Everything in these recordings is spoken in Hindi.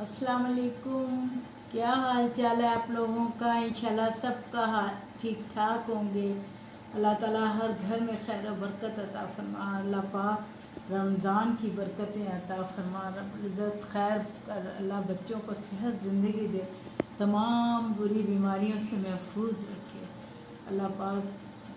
अस्सलाम वालेकुम। क्या हाल चाल है आप लोगों का। इंशाल्लाह सबका हाल ठीक ठाक होंगे। अल्लाह ताला हर घर में खैर और बरकत अता फरमा। अल्लाह पाक रमज़ान की बरकतें अता फरमा। रब्बुल इज़्ज़त खैर कर अल्लाह बच्चों को सेहत ज़िंदगी दे, तमाम बुरी बीमारियों से महफूज रखे। अल्लाह पाक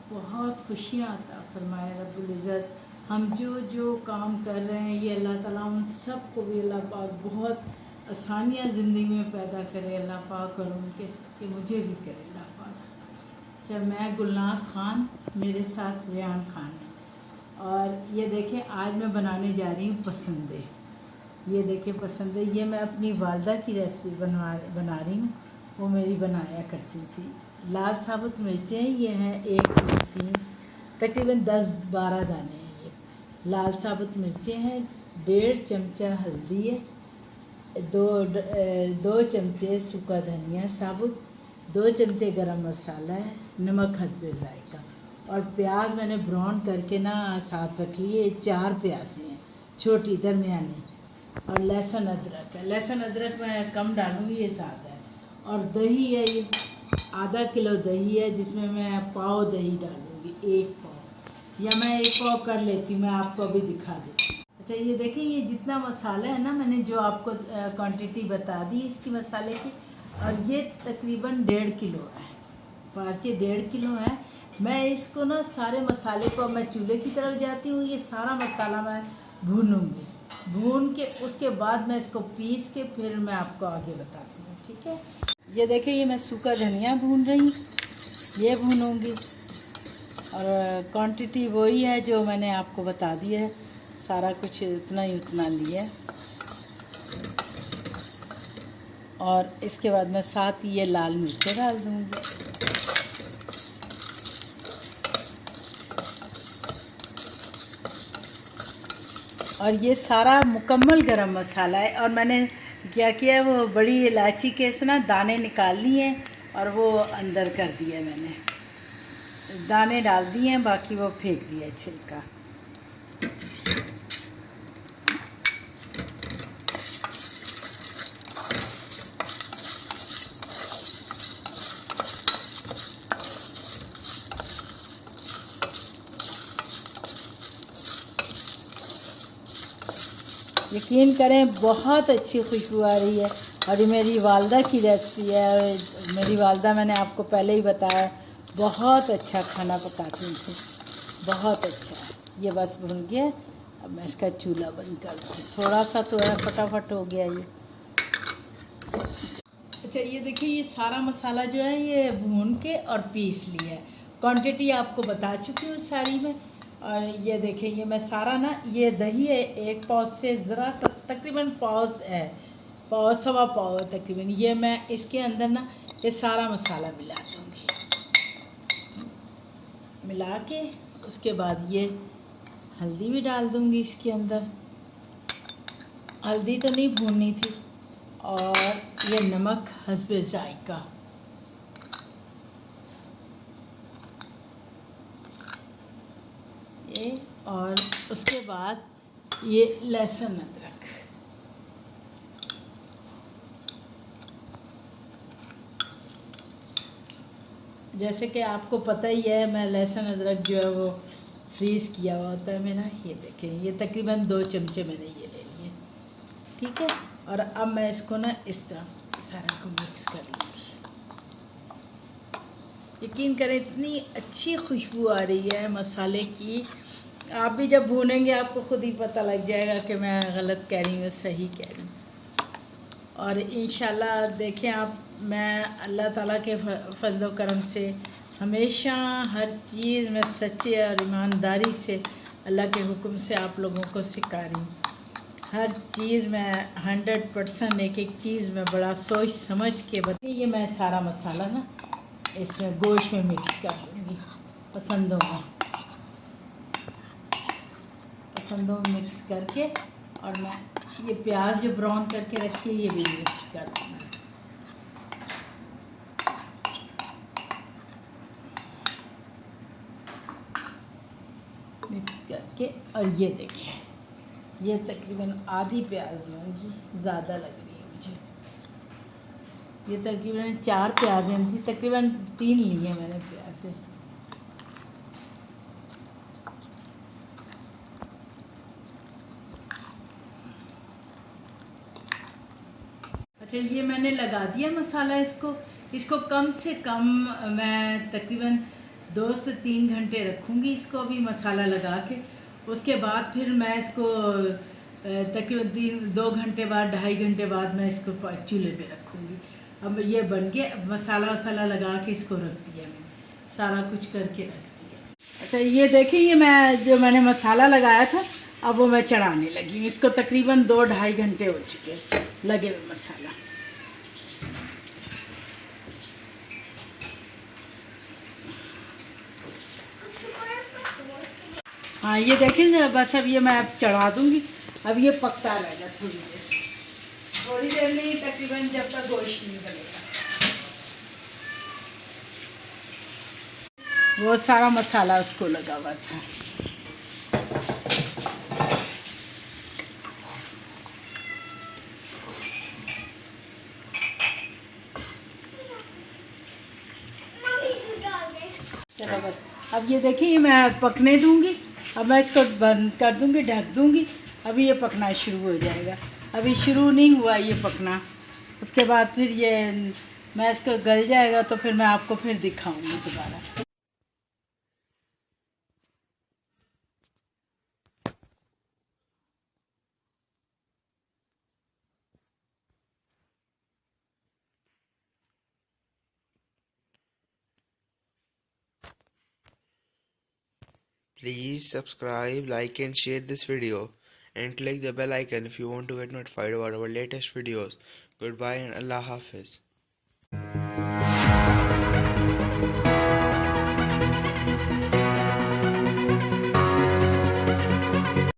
बहुत खुशियाँ अता फरमाए। रब्बुल इज़्ज़त हम जो काम कर रहे हैं ये अल्लाह ताला उन सब को भी अल्लाह पाक बहुत आसानियाँ ज़िंदगी में पैदा करे अल्लाह पाक, और उनके सबके मुझे भी करे अल्लाह पाक। जब मैं गुलनाज खान, मेरे साथ रेहान खान है। और ये देखें आज मैं बनाने जा रही हूँ पसंदे। ये देखें पसंदे, ये मैं अपनी वालदा की रेसिपी बना रही हूँ। वो मेरी बनाया करती थी। लाल साबुत मिर्चें ये हैं 1 2 3 तकरीबन 10-12 दाने हैं। ये लाल साबुत मिर्चें हैं। 1.5 चमचा हल्दी है। 2 चमचे सूखा धनिया साबुत। 2 चमचे गरम मसाला है। नमक हस्बे जायका। और प्याज मैंने ब्राउन करके ना साथ रख लिए। 4 प्याज हैं छोटी दरमियानी। और लहसुन अदरक है। लहसुन अदरक मैं कम डालूँगी, ये ज़्यादा है। और दही है, ये आधा किलो दही है, जिसमें मैं पाव दही डालूँगी। 1 पाव, या मैं 1 पाव कर लेती हूँ, मैं आपको अभी दिखा देती हूँ। अच्छा ये देखिए, ये जितना मसाला है ना, मैंने जो आपको क्वांटिटी बता दी इसकी मसाले की, और ये तकरीबन 1.5 किलो है। पार्चे 1.5 किलो है। मैं इसको ना सारे मसाले को, मैं चूल्हे की तरफ जाती हूँ, ये सारा मसाला मैं भूनूँगी। भून के उसके बाद मैं इसको पीस के फिर मैं आपको आगे बताती हूँ, ठीक है। ये देखिए, ये मैं सूखा धनिया भून रही हूँ, ये भूनूँगी। और क्वांटिटी वही है जो मैंने आपको बता दी है। सारा कुछ उतना ही उतना लिया है। और इसके बाद मैं साथ ये लाल मिर्चें डाल दूँगी। और ये सारा मुकम्मल गरम मसाला है। और मैंने क्या किया, वो बड़ी इलायची के से ना दाने निकाल लिए हैं और वो अंदर कर दिए। मैंने दाने डाल दिए हैं, बाकी वो फेंक दिया छिलका। यकीन करें बहुत अच्छी खुशबू आ रही है। और ये मेरी वालदा की रेसिपी है। और मेरी वालदा, मैंने आपको पहले ही बताया, बहुत अच्छा खाना पकाती थी, बहुत अच्छा। ये बस भून गया। अब मैं इसका चूल्हा बंद कर दूँ। थोड़ा सा तो है, फटाफट हो गया ये। अच्छा ये देखिए, ये सारा मसाला जो है ये भून के और पीस लिया है। क्वांटिटी आपको बता चुकी हूँ सारी में। और ये देखिए, ये मैं सारा ना, ये दही है 1 पाव से ज़रा सा, तकरीबन पाव है, पाव सवा पाव है तकरीबन। ये मैं इसके अंदर ना ये सारा मसाला मिला दूँगी। मिला के उसके बाद ये हल्दी भी डाल दूँगी इसके अंदर। हल्दी तो नहीं भूननी थी। और ये नमक हस्बे जायका। ये, और उसके बाद ये लहसुन अदरक। जैसे कि आपको पता ही है, मैं लहसुन अदरक जो है वो फ्रीज़ किया हुआ होता है मेरा। ये देखें, ये तकरीबन 2 चमचे मैंने ये ले लिए, ठीक है। और अब मैं इसको ना इस तरह सारा को मिक्स कर लूँगी। यकीन करें, इतनी अच्छी खुशबू आ रही है मसाले की। आप भी जब भूनेंगे आपको खुद ही पता लग जाएगा कि मैं गलत कह रही हूँ, सही कह रही हूँ। और इंशाल्लाह देखें आप, मैं अल्लाह ताला के फजल करम से हमेशा हर चीज़ में सच्चे और ईमानदारी से अल्लाह के हुक्म से आप लोगों को सिखा रही हूँ। हर चीज़ में 100%, एक चीज़ में बड़ा सोच समझ के बताइए। ये मैं सारा मसाला ना इसमें गोश्त में मिक्स कर दूँगी, पसंदों में मिक्स करके। और मैं ये प्याज जो ब्राउन करके रखी है ये भी मिक्स कर दूँगी। मिक्स करके, और ये देखिए, ये तकरीबन आधी प्याज लूँगी, ज़्यादा लग रही है मुझे। ये तकरीबन 4 प्याज़ें थी, तकरीबन 3 लिए मैंने प्याज़ें। अच्छा, ये मैंने लगा दिया मसाला। इसको कम से कम मैं तकरीबन 2 से 3 घंटे रखूँगी इसको अभी मसाला लगा के। उसके बाद फिर मैं इसको तकरीबन 2 घंटे बाद, 2.5 घंटे बाद मैं इसको चूल्हे पे रखूँगी। अब ये बन गया, मसाला वसाला लगा के इसको रख दिया मैंने, सारा कुछ करके रख दिया। अच्छा, ये देखिए, ये मैंने मसाला लगाया था, अब वो मैं चढ़ाने लगी हूँ। इसको तकरीबन 2-2.5 घंटे हो चुके लगे हुए मसाला। हाँ, ये देखिए, बस अब ये मैं अब चढ़ा दूंगी। अब ये पकता रहेगा थोड़ी देर नहीं, तकरीबन जब तक गोश्त नहीं बनेगा। वो सारा मसाला उसको लगा हुआ था। चलो बस, अब ये देखिए, मैं पकने दूंगी। अब मैं इसको बंद कर दूंगी, ढक दूंगी। अभी ये पकना शुरू हो जाएगा। अभी शुरू नहीं हुआ ये पकना। उसके बाद फिर ये मैं इसको गल जाएगा तो फिर मैं आपको फिर दिखाऊंगी दोबारा। Please subscribe, like and share this video and click the bell icon if you want to get notified about our latest videos. Goodbye and Allah Hafiz.